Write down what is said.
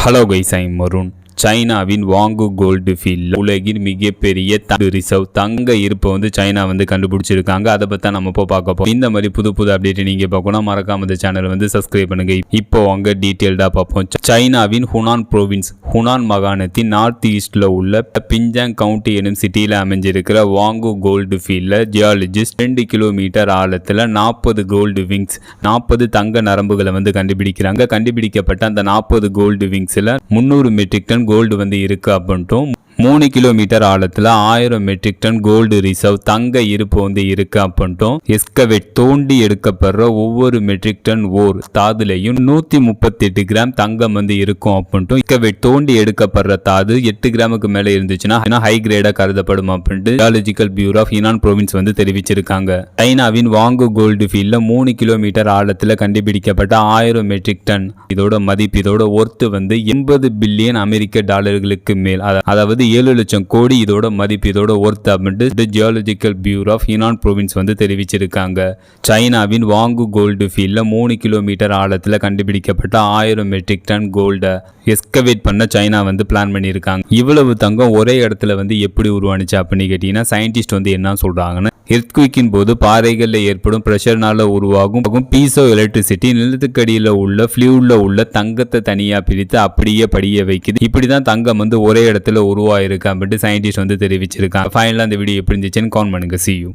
Hello guys, I am Varun. சைனாவின் வாங்கு gold ஃபீல்டில் உலகின் மிகப்பெரிய ரிசர்வ் தங்க இருப்பை சைனா கண்டுபிடிச்சிருக்காங்க. அதை பற்றி நம்ம இப்போ பார்க்க போகிறோம். இந்த மாதிரி புது புது அப்டேட் நீங்கள் பார்க்கணும், மறக்காம இந்த சேனலை சப்ஸ்கிரைப் பண்ணுங்க. இப்போ அங்கே டீட்டெயில்டாக பார்ப்போம். சைனாவின் ஹுனான் ப்ரோவின்ஸ், ஹுனான் மாகாணத்தின் நார்த் ஈஸ்டில் உள்ள பிஞ்சாங் கவுண்டி எனும் சிட்டியில் அமைஞ்சிருக்கிற வாங்கு கோல்டு ஃபீல்டில் ஜியாலஜிஸ்ட் 2 கிலோமீட்டர் ஆழத்தில் 40 கோல்டு விங்ஸ், 40 தங்க நரம்புகளை கண்டுபிடிக்கிறாங்க. கண்டுபிடிக்கப்பட்ட அந்த 40 கோல்டு விங்ஸில் 300 மெட்ரிக் டன் கோல்டு இருக்கு அப்படின்ட்டும் 3 கிலோமீட்டர் ஆழத்தில் 1000 மெட்ரிக் டன் கோல்டு ரிசர்வ் தங்க இருப்பு இருக்கு அப்படின்ட்டும் எஸ்கவேட் தோண்டி எடுக்கப்படுற ஒவ்வொரு மெட்ரிக் டன் ஓர் தாதுலையும் 138 கிராம் தங்கம் இருக்கும் அப்படின்ட்டும் எஸ்கவேட் தோண்டி எடுக்கப்படுற தாது 8 கிராமுக்கு மேலே இருந்துச்சுன்னா ஹை கிரேடா கருதப்படும் அப்படின்ட்டு geological bureau of Hunan province தெரிவிச்சிருக்காங்க. சைனாவின் வாங்கு கோல்டு ஃபீல்ட்ல 3 கிலோமீட்டர் ஆழத்தில் கண்டுபிடிக்கப்பட்ட 1000 மெட்ரிக் டன் இதோட மதிப்பு, இதோட ஒர்த்து 80 பில்லியன் அமெரிக்க டாலர்களுக்கு மேல், அதாவது 7 லட்சம் கோடி இதோட மதிப்பு, இதோட ஒர்த் அப்படின்ட்டு geological bureau of Hunan province தெரிவிச்சிருக்காங்க. சைனாவின் வாங்கு கோல்டு ஃபீல்ட்ல 3 கிலோமீட்டர் ஆழத்தில் கண்டுபிடிக்கப்பட்ட 1000 மெட்ரிக் டன் கோல்டை எஸ்கவேட் பண்ண சைனா பிளான் பண்ணியிருக்காங்க. இவ்வளவு தங்கம் ஒரே இடத்துல எப்படி உருவானுச்சு அப்படின்னு கேட்டீங்கன்னா, சயின்டிஸ்ட் என்ன சொல்றாங்கன்னா, எர்த்குவிக்கின் போது பாறைகளில் ஏற்படும் பிரஷர்னால உருவாகும் பீசோ எலக்ட்ரிசிட்டி நிலத்துக்கடியில் உள்ள ஃப்ளூயிட்ல உள்ள தங்கத்தை தனியாக பிரித்து அப்படியே படிய வைக்குது. இப்படிதான் தங்கம் ஒரே இடத்துல உருவாயிருக்கு அப்படின்னு சயின்டிஸ்ட் தெரிவிச்சிருக்காங்க. ஃபைனலாக அந்த வீடியோ எப்படி இருந்துச்சுன்னு கமெண்ட் பண்ணுங்க. See you.